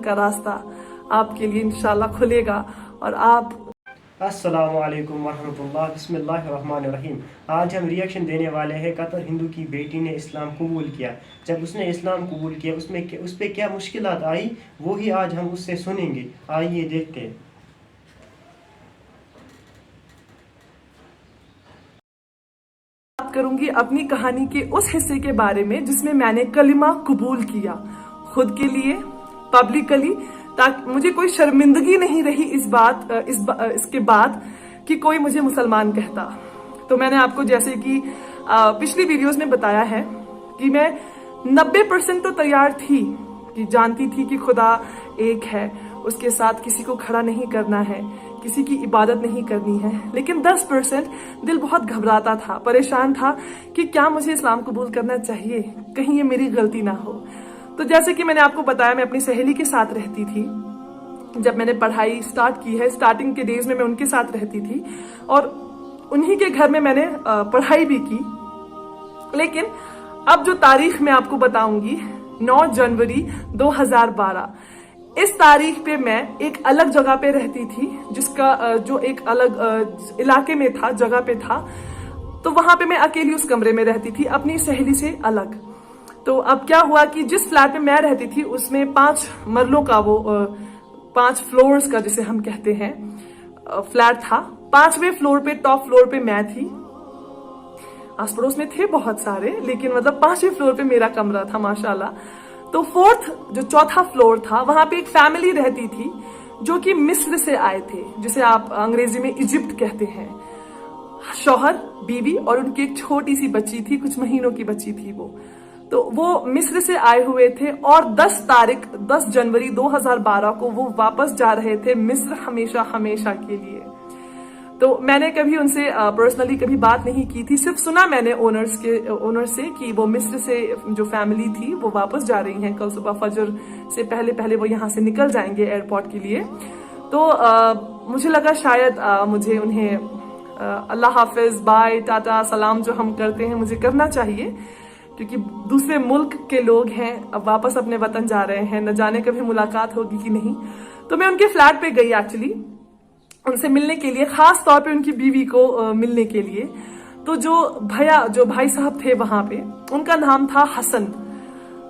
का रास्ता आपके लिए इंशाल्लाह खुलेगा और आप। अस्सलामु अलैकुम वरहमतुल्लाह, बिस्मिल्लाहिर्रहमानिर्रहीम। आज हम रिएक्शन देने वाले हैं कतर हिंदू की बेटी ने इस्लाम कबूल किया। जब उसने इस्लाम कबूल किया उस पे क्या मुश्किलात आई वो ही आज हम उससे सुनेंगे। आइए देखते हैं। बात करूंगी अपनी कहानी के उस हिस्से के बारे में जिसमें मैंने कलिमा कबूल किया, खुद के लिए, पब्लिकली, ताकि मुझे कोई शर्मिंदगी नहीं रही इसके बाद कि कोई मुझे मुसलमान कहता। तो मैंने आपको जैसे कि पिछली वीडियोस में बताया है कि मैं 90% तो तैयार थी, कि जानती थी कि खुदा एक है, उसके साथ किसी को खड़ा नहीं करना है, किसी की इबादत नहीं करनी है, लेकिन 10% दिल बहुत घबराता था, परेशान था कि क्या मुझे इस्लाम कबूल करना चाहिए, कहीं ये मेरी गलती ना हो। तो जैसे कि मैंने आपको बताया, मैं अपनी सहेली के साथ रहती थी। जब मैंने पढ़ाई स्टार्ट की है, स्टार्टिंग के डेज में मैं उनके साथ रहती थी और उन्हीं के घर में मैंने पढ़ाई भी की। लेकिन अब जो तारीख मैं आपको बताऊंगी, 9 जनवरी 2012, इस तारीख पे मैं एक अलग जगह पे रहती थी, जिसका जो एक अलग इलाके में था, जगह पे था। तो वहां पे मैं अकेली उस कमरे में रहती थी, अपनी सहेली से अलग। तो अब क्या हुआ कि जिस फ्लैट में मैं रहती थी उसमें 5 मरलों का, वो 5 फ्लोर्स का जिसे हम कहते हैं, फ्लैट था। 5वें फ्लोर पे, टॉप फ्लोर पे मैं थी। आस पड़ोस में थे बहुत सारे, लेकिन मतलब 5वें फ्लोर पे मेरा कमरा था माशाल्लाह। तो 4th जो चौथा फ्लोर था, वहां पे एक फैमिली रहती थी जो कि मिस्र से आए थे, जिसे आप अंग्रेजी में इजिप्ट कहते हैं। शौहर, बीवी और उनकी एक छोटी सी बच्ची थी, कुछ महीनों की बच्ची थी वो। तो वो मिस्र से आए हुए थे और 10 जनवरी 2012 को वो वापस जा रहे थे मिस्र, हमेशा हमेशा के लिए। तो मैंने कभी उनसे पर्सनली कभी बात नहीं की थी, सिर्फ सुना मैंने ओनर से कि वो मिस्र से जो फैमिली थी वो वापस जा रही हैं, कल सुबह फजर से पहले पहले वो यहाँ से निकल जाएंगे एयरपोर्ट के लिए। तो मुझे लगा शायद मुझे उन्हें अल्लाह हाफिज, बाय, टाटा, सलाम जो हम करते हैं मुझे करना चाहिए, क्योंकि दूसरे मुल्क के लोग हैं, अब वापस अपने वतन जा रहे हैं, न जाने कभी मुलाकात होगी कि नहीं। तो मैं उनके फ्लैट पे गई एक्चुअली उनसे मिलने के लिए, खास तौर पे उनकी बीवी को मिलने के लिए। तो जो भाई साहब थे वहां पे, उनका नाम था हसन।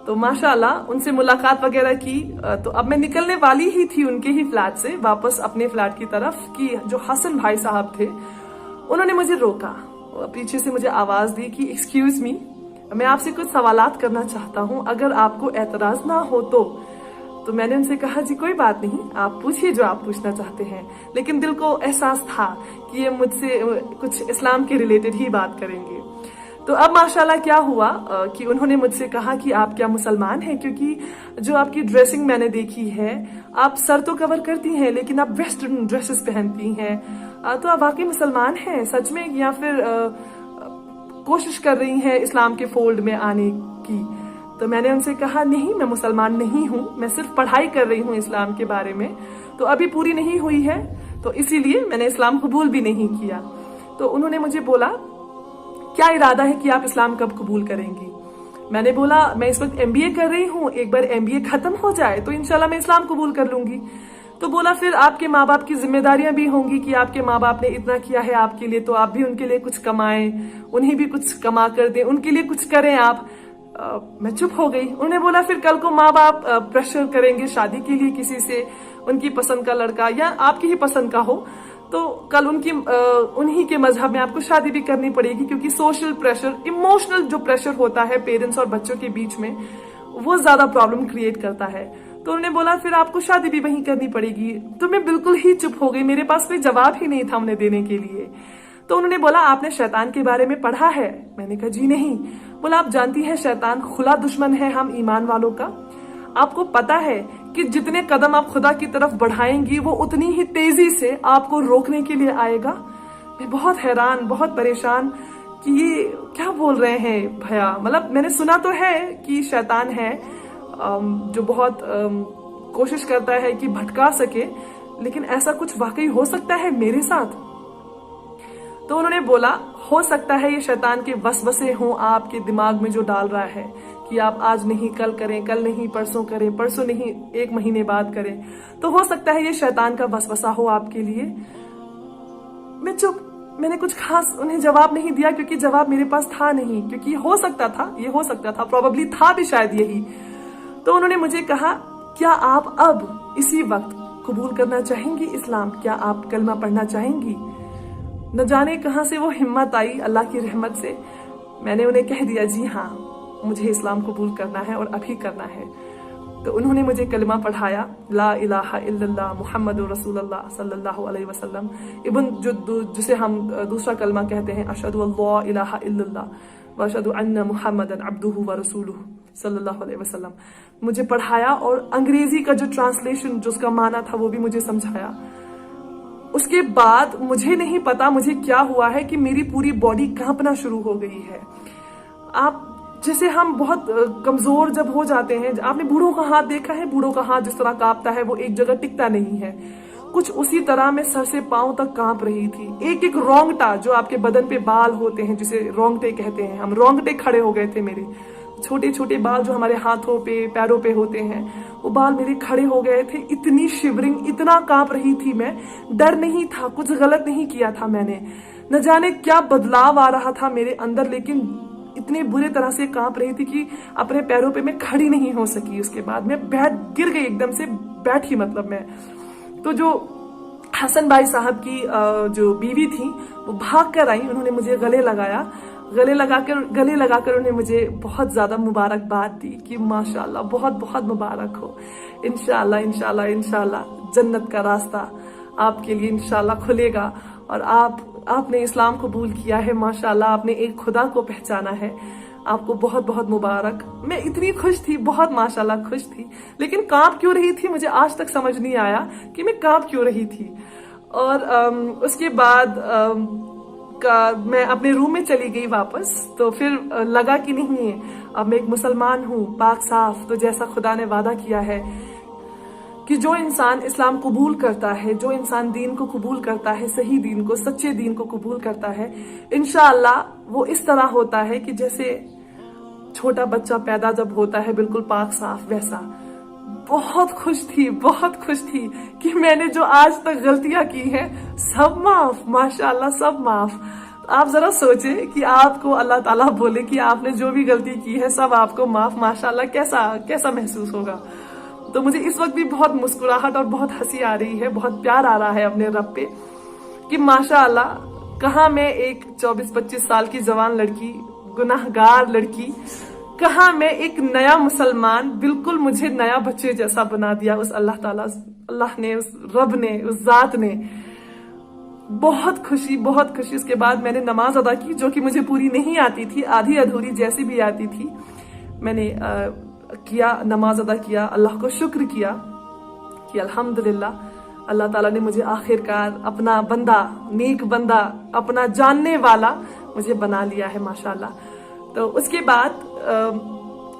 तो माशाल्लाह उनसे मुलाकात वगैरह की। तो अब मैं निकलने वाली ही थी उनके ही फ्लैट से वापस अपने फ्लैट की तरफ कि जो हसन भाई साहब थे उन्होंने मुझे रोका, पीछे से मुझे आवाज दी कि एक्सक्यूज मी, मैं आपसे कुछ सवालात करना चाहता हूं, अगर आपको एतराज ना हो तो मैंने उनसे कहा जी कोई बात नहीं, आप पूछिए जो आप पूछना चाहते हैं। लेकिन दिल को एहसास था कि ये मुझसे कुछ इस्लाम के रिलेटेड ही बात करेंगे। तो अब माशाल्लाह क्या हुआ कि उन्होंने मुझसे कहा कि आप क्या मुसलमान हैं, क्योंकि जो आपकी ड्रेसिंग मैंने देखी है, आप सर तो कवर करती हैं लेकिन आप वेस्टर्न ड्रेसेस पहनती हैं, तो आप वाकई मुसलमान हैं सच में, या फिर कोशिश कर रही हैं इस्लाम के फोल्ड में आने की। तो मैंने उनसे कहा नहीं, मैं मुसलमान नहीं हूँ, मैं सिर्फ पढ़ाई कर रही हूँ इस्लाम के बारे में, तो अभी पूरी नहीं हुई है, तो इसीलिए मैंने इस्लाम कबूल भी नहीं किया। तो उन्होंने मुझे बोला क्या इरादा है कि आप इस्लाम कब कबूल करेंगी। मैंने बोला मैं इस वक्त MBA कर रही हूँ, एक बार MBA खत्म हो जाए तो इंशाल्लाह मैं इस्लाम कबूल कर लूंगी। तो बोला फिर आपके माँ बाप की जिम्मेदारियां भी होंगी कि आपके माँ बाप ने इतना किया है आपके लिए, तो आप भी उनके लिए कुछ कमाएं, उन्हें भी कुछ कमा कर दें, उनके लिए कुछ करें आप। मैं चुप हो गई। उन्होंने बोला फिर कल को माँ बाप प्रेशर करेंगे शादी के लिए किसी से, उनकी पसंद का लड़का या आपकी ही पसंद का हो, तो कल उन्हीं के मजहब में आपको शादी भी करनी पड़ेगी, क्योंकि सोशल प्रेशर, इमोशनल जो प्रेशर होता है पेरेंट्स और बच्चों के बीच में, वो ज्यादा प्रॉब्लम क्रिएट करता है। तो उन्होंने बोला फिर आपको शादी भी वहीं करनी पड़ेगी। तो मैं बिल्कुल ही चुप हो गई, मेरे पास कोई जवाब ही नहीं था उन्हें देने के लिए। तो उन्होंने बोला आपने शैतान के बारे में पढ़ा है। मैंने कहा जी नहीं। बोला आप जानती हैं शैतान खुला दुश्मन है हम ईमान वालों का, आपको पता है कि जितने कदम आप खुदा की तरफ बढ़ाएंगी वो उतनी ही तेजी से आपको रोकने के लिए आएगा। मैं बहुत हैरान, बहुत परेशान कि ये क्या बोल रहे हैं भैया। मतलब मैंने सुना तो है कि शैतान है जो बहुत कोशिश करता है कि भटका सके, लेकिन ऐसा कुछ वाकई हो सकता है मेरे साथ। तो उन्होंने बोला हो सकता है ये शैतान के वसवसे हों आपके दिमाग में जो डाल रहा है کہ آپ آج نہیں کل کریں, کل نہیں परसों करें, परसों नहीं 1 महीने बाद करें. तो हो सकता है ये शैतान का वसवसा हो आपके लिए. मैं चुप, मैंने कुछ खास उन्हें जवाब नहीं दिया क्योंकि जवाब मेरे पास था नहीं, क्योंकि हो सकता था, प्रोबेबली था भी शायद यही. तो उन्होंने मुझे कहा, क्या आप अब इसी वक्त कबूल करना चाहेंगी इस्लाम? क्या आप कलमा पढ़ना चाहेंगी? न जाने कहां से वो हिम्मत आई, अल्लाह की रहमत से. मैंने उन्हें कह दिया, जी हाँ, मुझे इस्लाम कबूल करना है और अभी करना है. तो उन्होंने मुझे कलमा पढ़ाया, ला इलाहा इल्लल्लाह मुहम्मदुर रसूलुल्लाह सल्लल्लाहु अलैहि वसल्लम. इब्न जिसे हम दूसरा कलमा कहते हैं, अशहदु अल्ला इलाहा इल्लल्लाह व अशहदु अन्ना मुहम्मदन अब्दुहु व रसूलुहु सल्लल्लाहु अलैहि वसल्लम, मुझे पढ़ाया और अंग्रेजी का जो ट्रांसलेशन, जो उसका माना था, वो भी मुझे समझाया. उसके बाद मुझे नहीं पता मुझे क्या हुआ है कि मेरी पूरी बॉडी कांपना शुरू हो गई है. आप जैसे हम बहुत कमजोर जब हो जाते हैं, आपने बूढ़ों का हाथ देखा है, बूढ़ों का हाथ जिस तरह कांपता है, वो एक जगह टिकता नहीं है, कुछ उसी तरह मैं सर से पांव तक कांप रही थी. एक एक रोंगटा, जो आपके बदन पे बाल होते हैं जिसे रोंगटे कहते हैं, हम रोंगटे खड़े हो गए थे. मेरे छोटे छोटे बाल जो हमारे हाथों पे पैरों पे होते हैं, वो बाल मेरे खड़े हो गए थे. इतनी शिवरिंग, इतना कांप रही थी मैं. डर नहीं था, कुछ गलत नहीं किया था मैंने, न जाने क्या बदलाव आ रहा था मेरे अंदर, लेकिन इतने बुरे तरह से कांप रही थी कि अपने पैरों पे मैं खड़ी नहीं हो सकी. उसके बाद मैं गिर गई, एकदम से बैठी, मतलब मैं. तो जो हसन भाई साहब की जो बीवी थी, वो भाग कर आई. उन्होंने मुझे गले लगाकर उन्हें मुझे बहुत ज्यादा मुबारकबाद दी कि माशाल्लाह, बहुत बहुत मुबारक हो. इंशाल्लाह इंशाल्लाह इंशाल्लाह जन्नत का रास्ता आपके लिए इंशाल्लाह खुलेगा, और आपने इस्लाम कबूल किया है, माशाल्लाह आपने एक खुदा को पहचाना है, आपको बहुत बहुत मुबारक. मैं इतनी खुश थी, बहुत माशाल्लाह खुश थी, लेकिन कांप क्यों रही थी मुझे आज तक समझ नहीं आया कि मैं कांप क्यों रही थी. और उसके बाद मैं अपने रूम में चली गई वापस. तो फिर लगा कि नहीं, अब मैं एक मुसलमान हूँ, पाक साफ. तो जैसा खुदा ने वादा किया है कि जो इंसान इस्लाम कबूल करता है, जो इंसान दीन को कबूल करता है, सही दीन को, सच्चे दीन को कबूल करता है, इंशाअल्लाह वो इस तरह होता है कि जैसे छोटा बच्चा पैदा जब होता है बिल्कुल पाक साफ, वैसा. बहुत खुश थी कि मैंने जो आज तक गलतियां की हैं सब माफ, माशाअल्लाह सब माफ. आप जरा सोचे कि आपको अल्लाह ताला बोले कि आपने जो भी गलती की है सब आपको माफ, माशाअल्लाह कैसा महसूस होगा. तो मुझे इस वक्त भी बहुत मुस्कुराहट और बहुत हंसी आ रही है, बहुत प्यार आ रहा है अपने रब पे कि माशाअल्लाह, कहाँ मैं एक 24-25 साल की जवान लड़की, गुनाहगार लड़की, कहाँ मैं एक नया मुसलमान, बिल्कुल मुझे नया बच्चे जैसा बना दिया उस अल्लाह ने, उस रब ने, उस जात ने. बहुत खुशी. उसके बाद मैंने नमाज अदा की, जो कि मुझे पूरी नहीं आती थी, आधी अधूरी जैसी भी आती थी. मैंने किया, नमाज अदा किया, अल्लाह को शुक्र किया कि अल्हम्दुलिल्लाह अल्लाह ताला ने मुझे आखिरकार अपना बंदा, नेक बंदा, अपना जानने वाला मुझे बना लिया है, माशाल्लाह. तो उसके बाद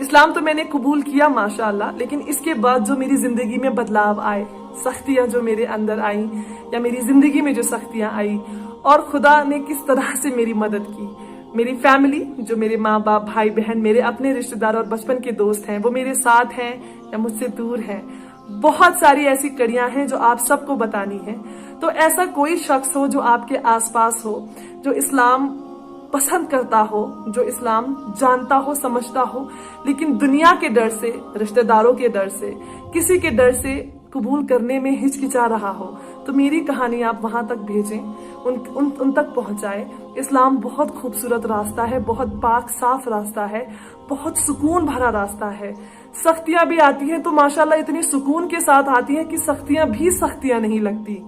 इस्लाम तो मैंने कबूल किया माशाल्लाह, लेकिन इसके बाद जो मेरी जिंदगी में बदलाव आए, सख्तियां जो मेरे अंदर आई, या मेरी जिंदगी में जो सख्तियां आई, और खुदा ने किस तरह से मेरी मदद की. मेरी फैमिली, जो मेरे माँ बाप, भाई बहन, मेरे अपने रिश्तेदार और बचपन के दोस्त हैं, वो मेरे साथ हैं या मुझसे दूर हैं. बहुत सारी ऐसी कड़ियां हैं जो आप सबको बतानी है. तो ऐसा कोई शख्स हो जो आपके आसपास हो, जो इस्लाम पसंद करता हो, जो इस्लाम जानता हो, समझता हो, लेकिन दुनिया के डर से, रिश्तेदारों के डर से, किसी के डर से कबूल करने में हिचकिचा रहा हो, तो मेरी कहानी आप वहां तक भेजें, उन तक पहुंचाएं. इस्लाम बहुत खूबसूरत रास्ता है, बहुत पाक साफ रास्ता है, बहुत सुकून भरा रास्ता है. सख्तियां भी आती हैं तो माशाल्लाह इतनी सुकून के साथ आती हैं कि सख्तियां भी सख्तियां नहीं लगती.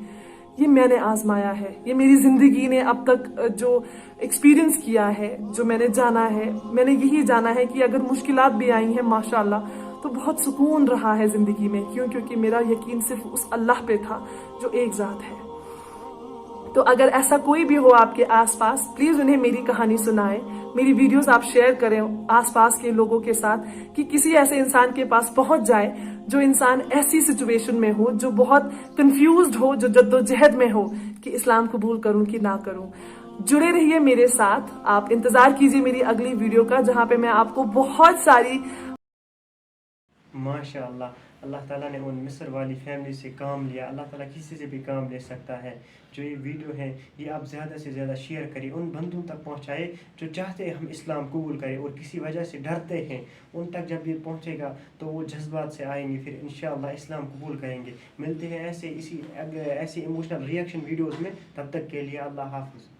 ये मैंने आजमाया है, ये मेरी जिंदगी ने अब तक जो एक्सपीरियंस किया है, जो मैंने जाना है, मैंने यही जाना है कि अगर मुश्किलात भी आई हैं माशाल्लाह, तो बहुत सुकून रहा है जिंदगी में. क्यों? क्योंकि मेरा यकीन सिर्फ उस अल्लाह पे था जो एक जात है. तो अगर ऐसा कोई भी हो आपके आसपास, प्लीज उन्हें मेरी कहानी सुनाएं, मेरी वीडियोस आप शेयर करें आसपास के लोगों के साथ, कि किसी ऐसे इंसान के पास पहुंच जाए जो इंसान ऐसी सिचुएशन में हो, जो बहुत कंफ्यूज्ड हो, जो जद्दोजहद में हो कि इस्लाम कबूल करूं कि ना करूं. जुड़े रहिए मेरे साथ, आप इंतजार कीजिए मेरी अगली वीडियो का जहां पे मैं आपको बहुत सारी माशाअल्लाह, अल्लाह ताला ने उन मिस्र वाली फैमिली से काम लिया। अल्लाह ताला किसी से भी काम ले सकता है। जो ये वीडियो है ये आप ज़्यादा से ज़्यादा शेयर करिए, उन बंदों तक पहुँचाए जो चाहते हैं हम इस्लाम कबूल करें और किसी वजह से डरते हैं। उन तक जब ये पहुँचेगा तो वो जज्बात से आएंगे, फिर इंशाअल्लाह इस्लाम कबूल करेंगे। मिलते हैं ऐसे इमोशनल रिएक्शन वीडियोज़ में, तब तक के लिए अल्लाह हाफ़िज़।